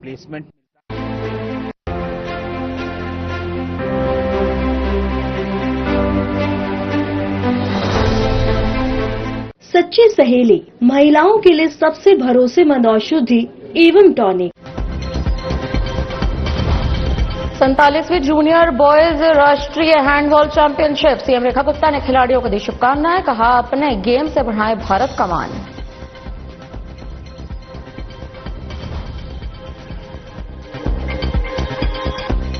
Placement. सच्ची सहेली महिलाओं के लिए सबसे भरोसेमंद औषधि एवं टॉनिक। 47वीं जूनियर बॉयज राष्ट्रीय हैंडबॉल चैंपियनशिप। सीएम रेखा गुप्ता ने खिलाड़ियों को दी शुभकामनाएं, कहा अपने गेम से बढ़ाएं भारत का मान।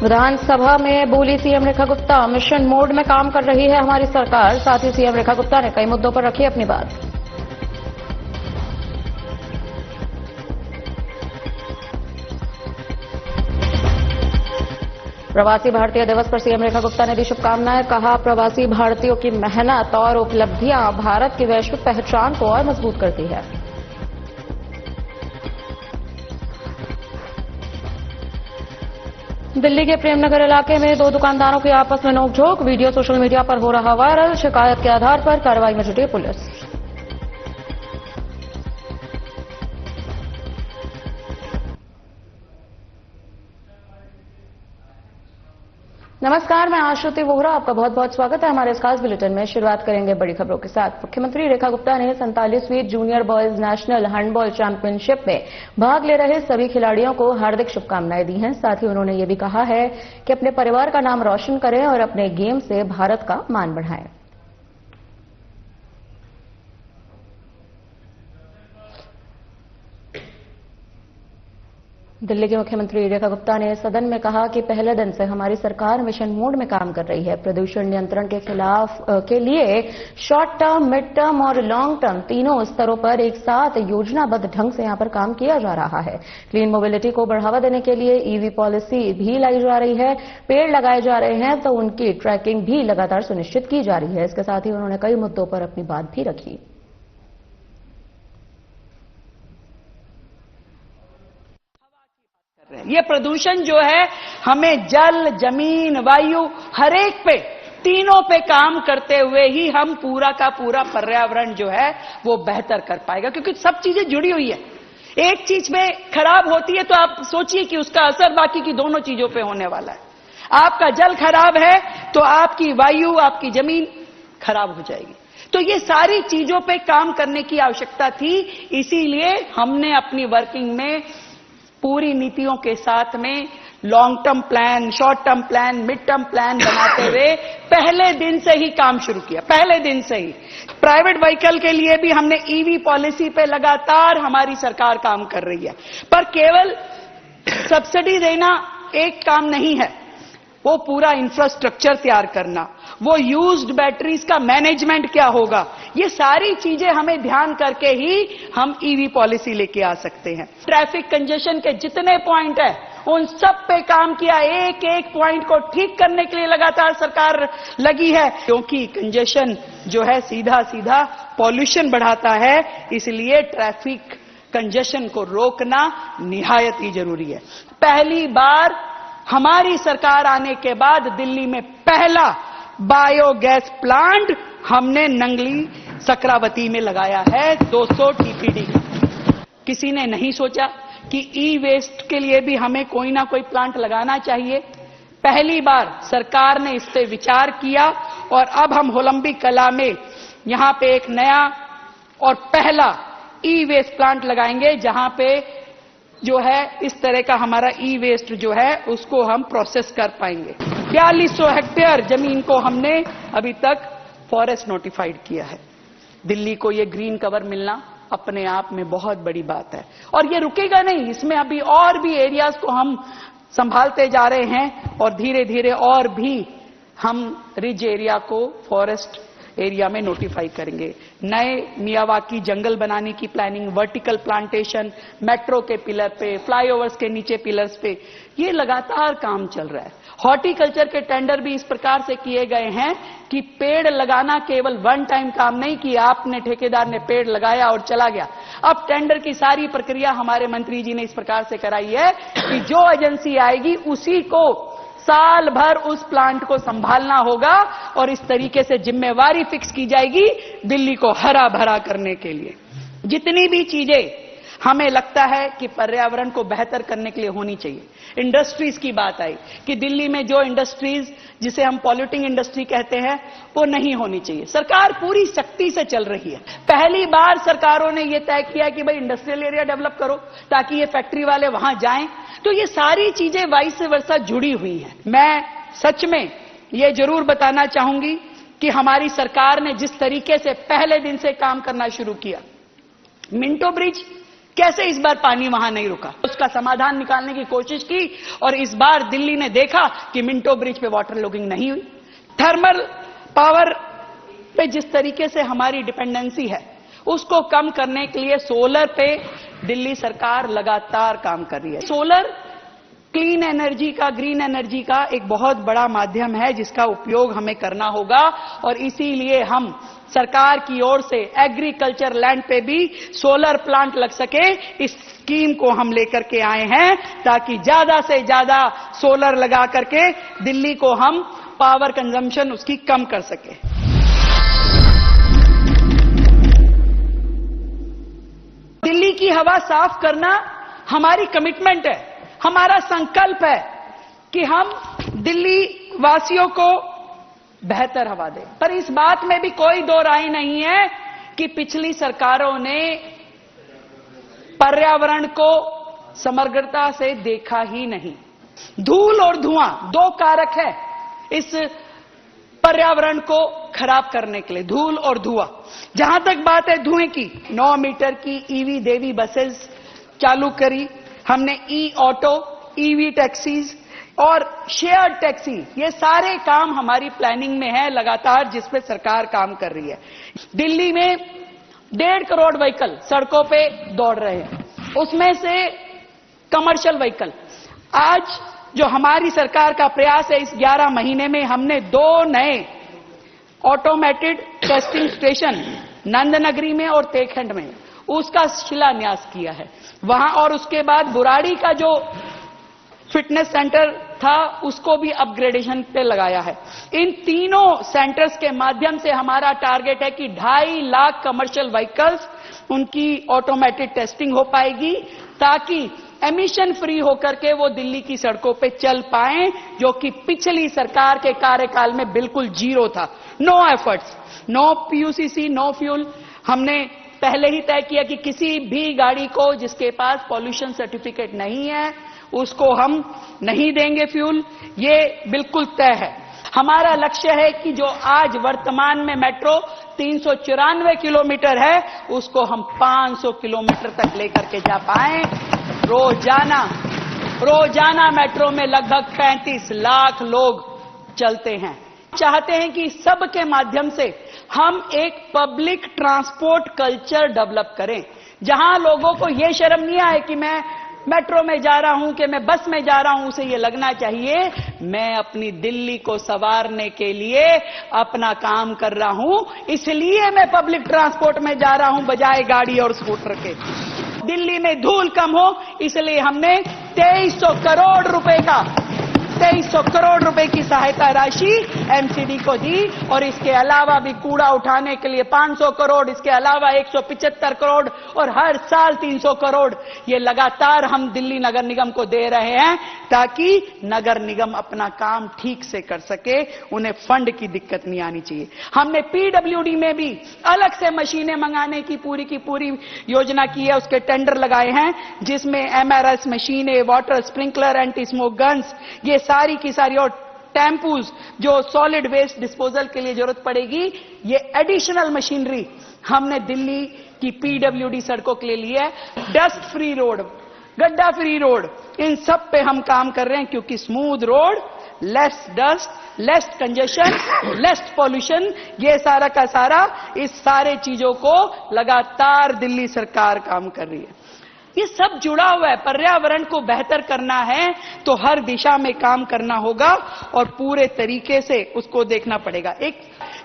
विधानसभा में बोली CM Rekha Gupta, mission mode में काम कर रही है हमारी सरकार। साथ ही सीएम रेखा गुप्ता ने कई मुद्दों पर रखी अपनी बात। प्रवासी भारतीय दिवस पर सीएम रेखा गुप्ता ने दी शुभकामनाएं, कहा प्रवासी भारतीयों की मेहनत और उपलब्धियां भारत की वैश्विक पहचान को और मजबूत करती है। दिल्ली के प्रेमनगर इलाके में दो दुकानदारों की आपस में नोकझोंक। वीडियो सोशल मीडिया पर हो रहा वायरल। शिकायत के आधार पर कार्रवाई में जुटी पुलिस। नमस्कार, मैं आश्रुति वोहरा, आपका बहुत बहुत स्वागत है हमारे इस खास बुलेटिन में। शुरुआत करेंगे बड़ी खबरों के साथ। मुख्यमंत्री रेखा गुप्ता ने 47वीं junior boys national handball championship में भाग ले रहे सभी खिलाड़ियों को हार्दिक शुभकामनाएं दी हैं। साथ ही उन्होंने ये भी कहा है कि अपने परिवार का नाम रोशन करें और अपने गेम से भारत का मान बढ़ाएं। दिल्ली के मुख्यमंत्री रेखा गुप्ता ने सदन में कहा कि पहले दिन से हमारी सरकार मिशन मोड में काम कर रही है। प्रदूषण नियंत्रण के खिलाफ के लिए शॉर्ट टर्म, मिड टर्म और लॉन्ग टर्म तीनों स्तरों पर एक साथ योजनाबद्ध ढंग से यहां पर काम किया जा रहा है। क्लीन मोबिलिटी को बढ़ावा देने के लिए ईवी पॉलिसी भी लाई जा रही है। पेड़ लगाए जा रहे हैं तो उनकी ट्रैकिंग भी लगातार सुनिश्चित की जा रही है। इसके साथ ही उन्होंने कई मुद्दों पर अपनी बात भी रखी। ये प्रदूषण जो है हमें जल, जमीन, वायु हर एक पे, तीनों पे काम करते हुए ही हम पूरा का पूरा पर्यावरण जो है वो बेहतर कर पाएगा, क्योंकि सब चीजें जुड़ी हुई है। एक चीज में खराब होती है तो आप सोचिए कि उसका असर बाकी की दोनों चीजों पे होने वाला है। आपका जल खराब है तो आपकी वायु, आपकी जमीन खराब हो जाएगी। तो ये सारी चीजों पे काम करने की आवश्यकता थी, इसीलिए हमने अपनी वर्किंग में पूरी नीतियों के साथ में long term plan, short term plan, mid term plan बनाते हुए पहले दिन से ही काम शुरू किया। पहले दिन से ही प्राइवेट व्हीकल के लिए भी हमने ईवी पॉलिसी पे लगातार हमारी सरकार काम कर रही है। पर केवल सब्सिडी देना एक काम नहीं है, वो पूरा इंफ्रास्ट्रक्चर तैयार करना, वो यूज्ड बैटरीज का मैनेजमेंट क्या होगा, ये सारी चीजें हमें ध्यान करके ही हम ईवी पॉलिसी लेके आ सकते हैं। ट्रैफिक कंजेशन के जितने पॉइंट है उन सब पे काम किया। एक एक पॉइंट को ठीक करने के लिए लगातार सरकार लगी है, क्योंकि कंजेशन जो है सीधा सीधा पॉल्यूशन बढ़ाता है। इसलिए ट्रैफिक कंजेशन को रोकना निहायत ही जरूरी है। पहली बार हमारी सरकार आने के बाद दिल्ली में पहला बायोगैस प्लांट हमने नंगली सकरावती में लगाया है, 200 टीपीडी का। किसी ने नहीं सोचा कि ई वेस्ट के लिए भी हमें कोई ना कोई प्लांट लगाना चाहिए। पहली बार सरकार ने इस पे विचार किया और अब हम होलंबी कला में यहां पे एक नया और पहला ई वेस्ट प्लांट लगाएंगे, जहां पे जो है इस तरह का हमारा ई वेस्ट जो है उसको हम प्रोसेस कर पाएंगे। 4200 हेक्टेयर जमीन को हमने अभी तक फॉरेस्ट नोटिफाइड किया है। दिल्ली को ये ग्रीन कवर मिलना अपने आप में बहुत बड़ी बात है और ये रुकेगा नहीं। इसमें अभी और भी एरियाज को हम संभालते जा रहे हैं और धीरे धीरे और भी हम रिज एरिया को फॉरेस्ट एरिया में नोटिफाई करेंगे। नए मियावाकी जंगल बनाने की प्लानिंग, वर्टिकल प्लांटेशन, मेट्रो के पिलर पे, फ्लाईओवर्स के नीचे पिलर्स पे, ये लगातार काम चल रहा है। हॉर्टिकल्चर के टेंडर भी इस प्रकार से किए गए हैं कि पेड़ लगाना केवल वन टाइम काम नहीं किया, आपने ठेकेदार ने पेड़ लगाया और चला गया। अब टेंडर की सारी प्रक्रिया हमारे मंत्री जी ने इस प्रकार से कराई है कि जो एजेंसी आएगी उसी को साल भर उस प्लांट को संभालना होगा और इस तरीके से जिम्मेवारी फिक्स की जाएगी दिल्ली को हरा भरा करने के लिए। जितनी भी चीजें हमें लगता है कि पर्यावरण को बेहतर करने के लिए होनी चाहिए। इंडस्ट्रीज की बात आई कि दिल्ली में जो इंडस्ट्रीज जिसे हम पॉल्यूटिंग इंडस्ट्री कहते हैं वो नहीं होनी चाहिए। सरकार पूरी सख्ती से चल रही है। पहली बार सरकारों ने यह तय किया कि भाई इंडस्ट्रियल एरिया डेवलप करो ताकि ये फैक्ट्री वाले वहां जाएं। तो ये सारी चीजें वाइस वर्सा जुड़ी हुई हैं। मैं सच में ये जरूर बताना चाहूंगी कि हमारी सरकार ने जिस तरीके से पहले दिन से काम करना शुरू किया, मिंटो ब्रिज कैसे इस बार पानी वहां नहीं रुका, उसका समाधान निकालने की कोशिश की और इस बार दिल्ली ने देखा कि मिंटो ब्रिज पे वाटर लॉगिंग नहीं हुई। थर्मल पावर पे जिस तरीके से हमारी डिपेंडेंसी है उसको कम करने के लिए सोलर पे दिल्ली सरकार लगातार काम कर रही है। सोलर क्लीन एनर्जी का, ग्रीन एनर्जी का एक बहुत बड़ा माध्यम है जिसका उपयोग हमें करना होगा और इसीलिए हम सरकार की ओर से एग्रीकल्चर लैंड पे भी सोलर प्लांट लग सके इस स्कीम को हम लेकर के आए हैं ताकि ज्यादा से ज्यादा सोलर लगा करके दिल्ली को हम पावर कंजम्पशन उसकी कम कर सके। दिल्ली की हवा साफ करना हमारी कमिटमेंट है, हमारा संकल्प है कि हम दिल्ली वासियों को बेहतर हवा दें। पर इस बात में भी कोई दो राय नहीं है कि पिछली सरकारों ने पर्यावरण को समग्रता से देखा ही नहीं। धूल और धुआं दो कारक है इस पर्यावरण को खराब करने के लिए, धूल और धुआं। जहां तक बात है धुएं की, 9 मीटर की ईवी देवी बसेस चालू करी हमने, ई ऑटो, ईवी टैक्सीज और शेयर्ड टैक्सी, ये सारे काम हमारी प्लानिंग में है लगातार, जिस पे सरकार काम कर रही है। दिल्ली में 1.5 करोड़ व्हीकल सड़कों पे दौड़ रहे हैं, उसमें से कमर्शियल व्हीकल। आज जो हमारी सरकार का प्रयास है, इस 11 महीने में हमने 2 नए ऑटोमेटेड टेस्टिंग स्टेशन नंदनगरी में और तेखंड में उसका शिलान्यास किया है वहां, और उसके बाद बुराड़ी का जो फिटनेस सेंटर था उसको भी अपग्रेडेशन पे लगाया है। इन तीनों सेंटर्स के माध्यम से हमारा टारगेट है कि 2.5 लाख कमर्शियल व्हीकल्स उनकी ऑटोमेटेड टेस्टिंग हो पाएगी ताकि एमिशन फ्री होकर के वो दिल्ली की सड़कों पे चल पाएं, जो कि पिछली सरकार के कार्यकाल में बिल्कुल जीरो था। No efforts, no PUCC, no fuel. हमने पहले ही तय किया कि किसी भी गाड़ी को जिसके पास पॉल्यूशन सर्टिफिकेट नहीं है उसको हम नहीं देंगे फ्यूल, ये बिल्कुल तय है। हमारा लक्ष्य है कि जो आज वर्तमान में मेट्रो 394 किलोमीटर है उसको हम 500 किलोमीटर तक लेकर के जा पाएं। रोजाना मेट्रो में लगभग 35 लाख लोग चलते हैं। चाहते हैं कि सबके माध्यम से हम एक पब्लिक ट्रांसपोर्ट कल्चर डेवलप करें, जहां लोगों को यह शर्म नहीं आए कि मैं मेट्रो में जा रहा हूं कि मैं बस में जा रहा हूं। उसे ये लगना चाहिए मैं अपनी दिल्ली को संवारने के लिए अपना काम कर रहा हूं, इसलिए मैं पब्लिक ट्रांसपोर्ट में जा रहा हूं बजाय गाड़ी और स्कूटर के। दिल्ली में धूल कम हो इसलिए हमने 2300 करोड़ रुपए का 2300 करोड़ रुपए की सहायता राशि एमसीडी को दी और इसके अलावा भी कूड़ा उठाने के लिए 500 करोड़, इसके अलावा 175 करोड़ और हर साल 300 करोड़ ये लगातार हम दिल्ली नगर निगम को दे रहे हैं ताकि नगर निगम अपना काम ठीक से कर सके, उन्हें फंड की दिक्कत नहीं आनी चाहिए। हमने पीडब्ल्यूडी में भी अलग से मशीनें मंगाने की पूरी योजना की है, उसके टेंडर लगाए हैं जिसमें एमआरएस मशीनें, water sprinkler, anti smoke guns, ये सारी की सारी और टेम्पूज जो सॉलिड वेस्ट डिस्पोजल के लिए जरूरत पड़ेगी, ये एडिशनल मशीनरी हमने दिल्ली की पीडब्ल्यूडी सड़कों के लिए ली है। डस्ट फ्री रोड, गड्ढा फ्री रोड, इन सब पे हम काम कर रहे हैं क्योंकि smooth road, less dust, less congestion, less pollution, ये सारा का सारा इस सारे चीजों को लगातार दिल्ली सरकार काम कर रही है। ये सब जुड़ा हुआ है। पर्यावरण को बेहतर करना है तो हर दिशा में काम करना होगा और पूरे तरीके से उसको देखना पड़ेगा।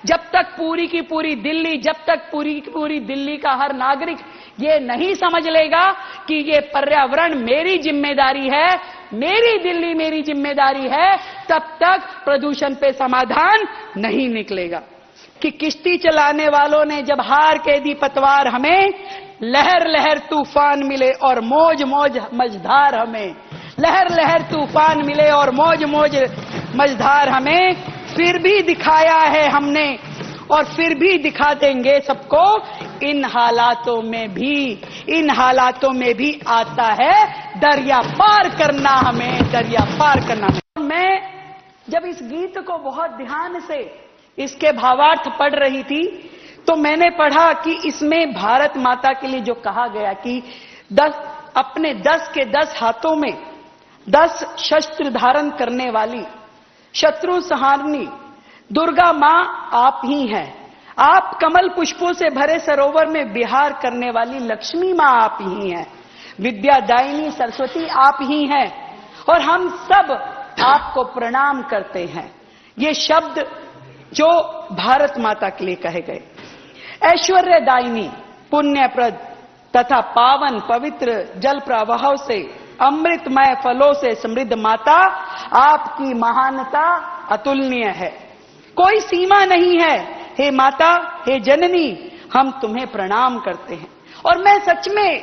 जब तक पूरी की पूरी दिल्ली, जब तक पूरी की पूरी दिल्ली का हर नागरिक ये नहीं समझ लेगा कि ये पर्यावरण मेरी जिम्मेदारी है, मेरी दिल्ली मेरी जिम्मेदारी है, तब तक प्रदूषण पे समाधान नहीं निकलेगा। कि किश्ती चलाने वालों ने जब हार के दी पतवार हमें, लहर लहर तूफान मिले और मौज मौज मझधार हमें, लहर लहर तूफान मिले और मौज मौज मझधार हमें, फिर भी दिखाया है हमने और फिर भी दिखा देंगे सबको, इन हालातों में भी आता है दरिया पार करना हमें, दरिया पार करना हमें। मैं जब इस गीत को बहुत ध्यान से इसके भावार्थ पढ़ रही थी तो मैंने पढ़ा कि इसमें भारत माता के लिए जो कहा गया कि अपने 10 के 10 हाथों में 10 शस्त्र धारण करने वाली शत्रु संहारनी दुर्गा मां आप ही हैं, आप कमल पुष्पों से भरे सरोवर में विहार करने वाली लक्ष्मी मां आप ही हैं, विद्यादायिनी सरस्वती आप ही हैं और हम सब आपको प्रणाम करते हैं। ये शब्द जो भारत माता के लिए कहे गए। ऐश्वर्यदायिनी, पुण्यप्रद तथा पावन पवित्र जल प्रवाह से, अमृतमय फलों से समृद्ध माता, आपकी महानता अतुलनीय है, कोई सीमा नहीं है। हे माता, हे जननी, हम तुम्हें प्रणाम करते हैं। और मैं सच में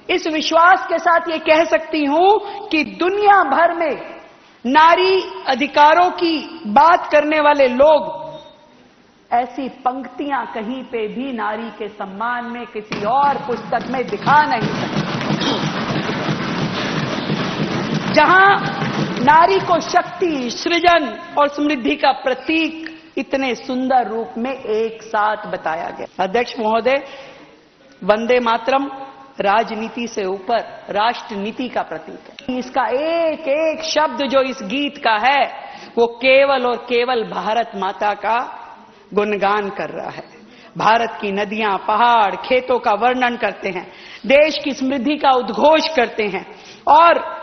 इस विश्वास के साथ ये कह सकती हूं कि दुनिया भर में नारी अधिकारों की बात करने वाले लोग ऐसी पंक्तियां कहीं पे भी नारी के सम्मान में किसी और पुस्तक में दिखा नहीं सकते, जहां नारी को शक्ति, सृजन और समृद्धि का प्रतीक इतने सुंदर रूप में एक साथ बताया गया। अध्यक्ष महोदय, वंदे मातरम राजनीति से ऊपर राष्ट्र नीति का प्रतीक है। इसका एक एक शब्द जो इस गीत का है वो केवल और केवल भारत माता का गुणगान कर रहा है। भारत की नदियां, पहाड़, खेतों का वर्णन करते हैं, देश की समृद्धि का उद्घोष करते हैं और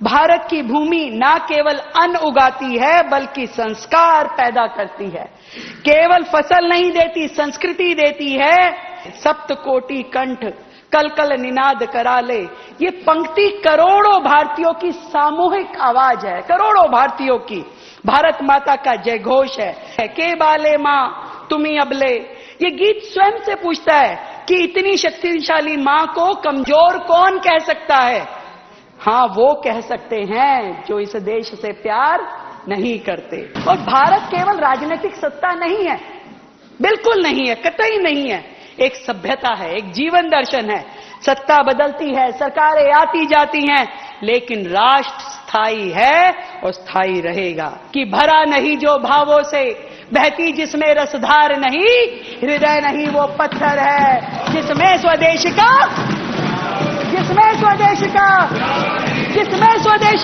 भारत की भूमि ना केवल अन्न उगाती है बल्कि संस्कार पैदा करती है, केवल फसल नहीं देती, संस्कृति देती है। सप्तकोटि कंठ कल कल निनाद करा ले, ये पंक्ति करोड़ों भारतीयों की सामूहिक आवाज है, करोड़ों भारतीयों की भारत माता का जय घोष है। के बाले मां तुम्ही अबले, ये गीत स्वयं से पूछता है कि इतनी शक्तिशाली मां को कमजोर कौन कह सकता है? हाँ, वो कह सकते हैं जो इस देश से प्यार नहीं करते। और भारत केवल राजनीतिक सत्ता नहीं है, बिल्कुल नहीं है, कतई नहीं है, एक सभ्यता है, एक जीवन दर्शन है। सत्ता बदलती है, सरकारें आती जाती हैं, लेकिन राष्ट्र स्थायी है और स्थायी रहेगा। कि भरा नहीं जो भावों से, बहती जिसमें रसधार नहीं, हृदय नहीं वो पत्थर है जिसमें स्वदेश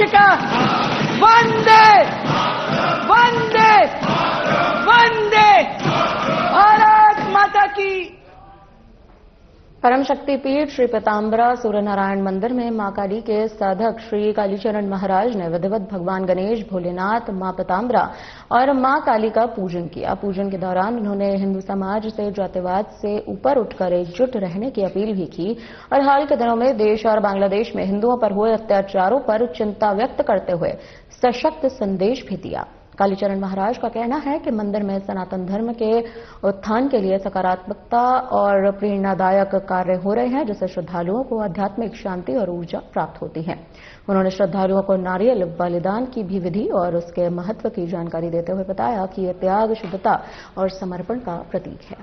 का वंदे वंदे वंदे भारत माता की। परम शक्ति पीठ श्री पीताम्बरा सूर्य नारायण मंदिर में मां काली के साधक श्री कालीचरण महाराज ने विधिवत भगवान गणेश, भोलेनाथ, मां पीताम्बरा और मां काली का पूजन किया। पूजन के दौरान उन्होंने हिंदू समाज से जातिवाद से ऊपर उठकर एकजुट रहने की अपील भी की और हाल के दिनों में देश और बांग्लादेश में हिंदुओं पर हुए अत्याचारों पर चिंता व्यक्त करते हुए सशक्त संदेश भी दिया। कालीचरण महाराज का कहना है कि मंदिर में सनातन धर्म के उत्थान के लिए सकारात्मकता और प्रेरणादायक कार्य हो रहे हैं, जिससे श्रद्धालुओं को आध्यात्मिक शांति और ऊर्जा प्राप्त होती है। उन्होंने श्रद्धालुओं को नारियल बलिदान की भी विधि और उसके महत्व की जानकारी देते हुए बताया कि यह त्याग, शुद्धता और समर्पण का प्रतीक है।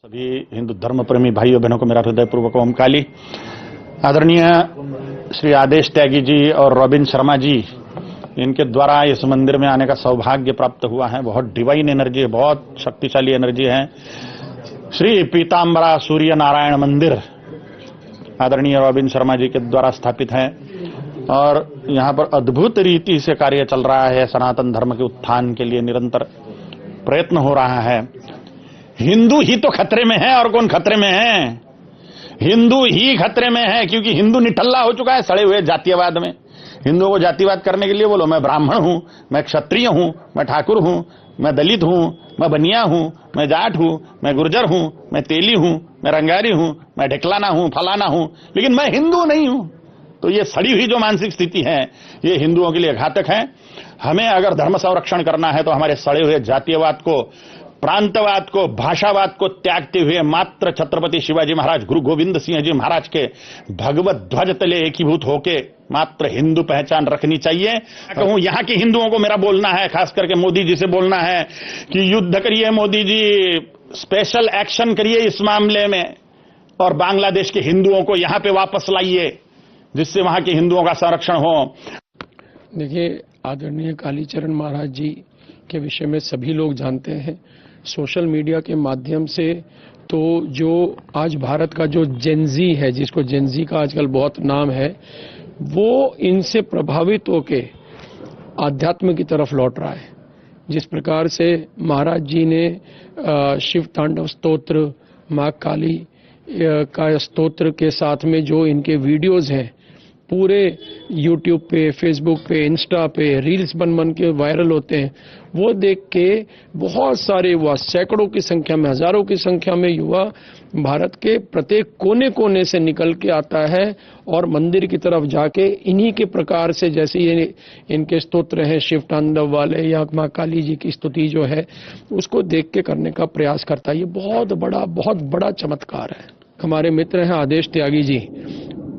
सभी हिंदू धर्म प्रेमी भाइयों बहनों को मेरा हृदयपूर्वक ओम काली। आदरणीय श्री आदेश त्यागी जी और रॉबिन शर्मा जी, इनके द्वारा इस मंदिर में आने का सौभाग्य प्राप्त हुआ है। बहुत डिवाइन एनर्जी है, बहुत शक्तिशाली एनर्जी है। श्री पीताम्बरा सूर्य नारायण मंदिर आदरणीय रॉबिन शर्मा जी के द्वारा स्थापित है और यहाँ पर अद्भुत रीति से कार्य चल रहा है। सनातन धर्म के उत्थान के लिए निरंतर प्रयत्न हो रहा है। हिंदू ही तो खतरे में है, और कौन खतरे में है? हिंदू ही खतरे में है, क्योंकि हिंदू निठल्ला हो चुका है सड़े हुए जातीयवाद में। हिंदुओं को जातिवाद करने के लिए बोलो मैं ब्राह्मण हूं, मैं क्षत्रिय हूं, मैं ठाकुर हूं, मैं दलित हूं, मैं बनिया हूं, मैं जाट हूं, मैं गुर्जर हूं, मैं तेली हूं, मैं रंगारी हूं, मैं ढिकलाना हूं, फलाना हूं, लेकिन मैं हिंदू नहीं हूं। तो ये सड़ी हुई जो मानसिक स्थिति है, ये हिंदुओं के लिए घातक है। हमें अगर धर्म संरक्षण करना है तो हमारे सड़े हुए जातीयवाद को, प्रांतवाद को, भाषावाद को त्यागते हुए मात्र छत्रपति शिवाजी महाराज, गुरु गोविंद सिंह जी महाराज के भगवत ध्वज तले एकीभूत होके मात्र हिंदू पहचान रखनी चाहिए। कहूं यहां के हिंदुओं को मेरा बोलना है, खास करके मोदी जी से बोलना है कि युद्ध करिए मोदी जी, स्पेशल एक्शन करिए इस मामले में, और बांग्लादेश के हिंदुओं को यहां पे वापस लाइए, जिससे वहां के हिंदुओं का संरक्षण हो। देखिए, आदरणीय कालीचरण महाराज जी के विषय में सभी लोग जानते हैं। सोशल मीडिया के माध्यम से तो जो आज भारत का जो जेनजी है, जिसको जेनजी का आजकल बहुत नाम है, वो इनसे प्रभावित होके आध्यात्म की तरफ लौट रहा है। जिस प्रकार से महाराज जी ने शिव तांडव स्तोत्र, माँ काली का स्तोत्र के साथ में जो इनके वीडियोज हैं, पूरे YouTube पे, फेसबुक पे, इंस्टा पे रील्स बन के वायरल होते हैं, वो देख के बहुत सारे युवा, सैकड़ों की संख्या में, हजारों की संख्या में युवा भारत के प्रत्येक कोने कोने से निकल के आता है और मंदिर की तरफ जाके इन्हीं के प्रकार से, जैसे ये इनके स्तोत्र हैं शिव तांडव वाले या माँ काली जी की स्तुति जो है, उसको देख के करने का प्रयास करता है। ये बहुत बड़ा चमत्कार है। हमारे मित्र हैं आदेश त्यागी जी,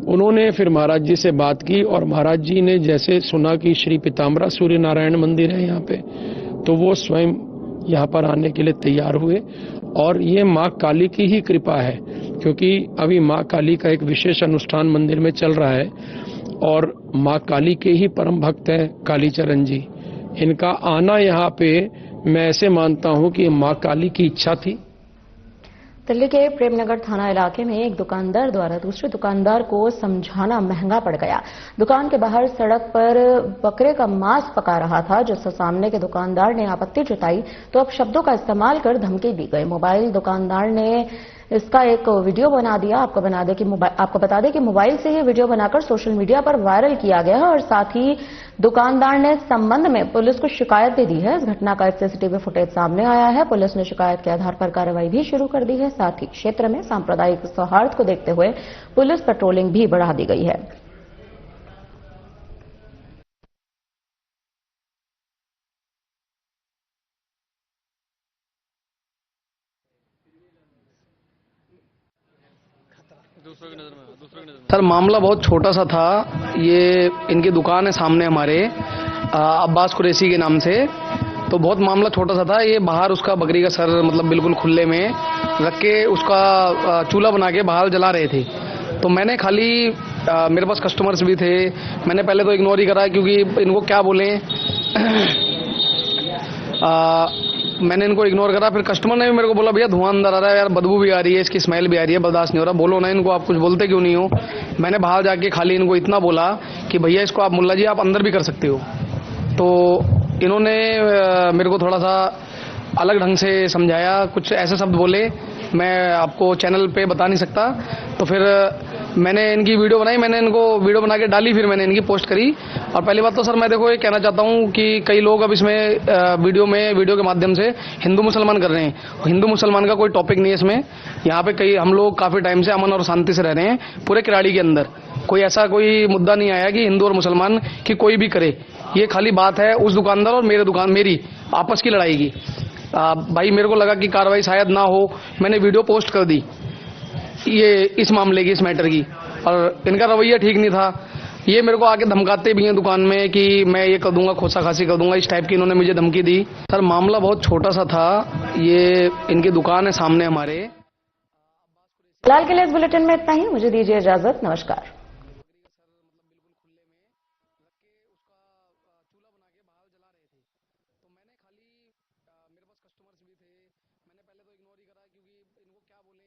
उन्होंने फिर महाराज जी से बात की और महाराज जी ने जैसे सुना कि श्री पीताम्बरा सूर्य नारायण मंदिर है यहाँ पे, तो वो स्वयं यहाँ पर आने के लिए तैयार हुए। और ये माँ काली की ही कृपा है, क्योंकि अभी माँ काली का एक विशेष अनुष्ठान मंदिर में चल रहा है और माँ काली के ही परम भक्त हैं कालीचरण जी। इनका आना यहाँ पे मैं ऐसे मानता हूँ कि माँ काली की इच्छा थी। दिल्ली के प्रेमनगर थाना इलाके में एक दुकानदार द्वारा दूसरे दुकानदार को समझाना महंगा पड़ गया। दुकान के बाहर सड़क पर बकरे का मांस पका रहा था, जिससे सामने के दुकानदार ने आपत्ति जताई तो अब शब्दों का इस्तेमाल कर धमकी दी गई। मोबाइल दुकानदार ने इसका एक वीडियो बना दिया। आपको बता दें कि मोबाइल से ये वीडियो बनाकर सोशल मीडिया पर वायरल किया गया है और साथ ही दुकानदार ने इस संबंध में पुलिस को शिकायत दे दी है। इस घटना का एक सीसीटीवी फुटेज सामने आया है। पुलिस ने शिकायत के आधार पर कार्रवाई भी शुरू कर दी है। साथ ही क्षेत्र में सांप्रदायिक सौहार्द को देखते हुए पुलिस पेट्रोलिंग भी बढ़ा दी गई है। सर, मामला बहुत छोटा सा था। ये इनकी दुकान है सामने हमारे, अब्बास कुरैशी के नाम से। तो बहुत मामला छोटा सा था। ये बाहर उसका बकरी का सर मतलब बिल्कुल खुले में रख के उसका चूल्हा बना के बाहर जला रहे थे। तो मैंने खाली मेरे पास कस्टमर्स भी थे, मैंने पहले तो इग्नोर ही करा, क्योंकि इनको क्या बोलें मैंने इनको इग्नोर करा। फिर कस्टमर ने भी मेरे को बोला, भैया धुआं अंदर आ रहा है यार, बदबू भी आ रही है, इसकी स्मेल भी आ रही है, बर्दाश्त नहीं हो रहा, बोलो ना इनको, आप कुछ बोलते क्यों नहीं हो। मैंने बाहर जाके खाली इनको इतना बोला कि भैया इसको आप, मुल्ला जी आप अंदर भी कर सकते हो। तो इन्होंने मेरे को थोड़ा सा अलग ढंग से समझाया, कुछ ऐसे शब्द बोले मैं आपको चैनल पे बता नहीं सकता। तो फिर मैंने इनकी वीडियो बनाई, मैंने इनको वीडियो बना के डाली, फिर मैंने इनकी पोस्ट करी। और पहली बात तो सर मैं देखो ये कहना चाहता हूँ कि कई लोग अब इसमें वीडियो के माध्यम से हिंदू मुसलमान कर रहे हैं। हिंदू मुसलमान का कोई टॉपिक नहीं है इसमें। यहाँ पे कई हम लोग काफी टाइम से अमन और शांति से रह रहे हैं पूरे किराड़ी के अंदर। कोई ऐसा कोई मुद्दा नहीं आया कि हिंदू और मुसलमान की कोई भी करे। ये खाली बात है उस दुकानदार और मेरी आपस की लड़ाई की। भाई मेरे को लगा कि कार्रवाई शायद ना हो, मैंने वीडियो पोस्ट कर दी ये इस मामले की, इस मैटर की। और इनका रवैया ठीक नहीं था। ये मेरे को आके धमकाते भी हैं दुकान में कि मैं ये कर दूंगा, खोसा खासी कर दूंगा, इस टाइप की इन्होंने मुझे धमकी दी। सर मामला बहुत छोटा सा था। ये इनकी दुकान है सामने हमारे। फिलहाल के लिए इस बुलेटिन में इतना ही। मुझे दीजिए इजाजत। नमस्कार। मेरे पास कस्टमर्स भी थे, मैंने पहले तो इग्नोर ही करा, क्योंकि इनको क्या बोले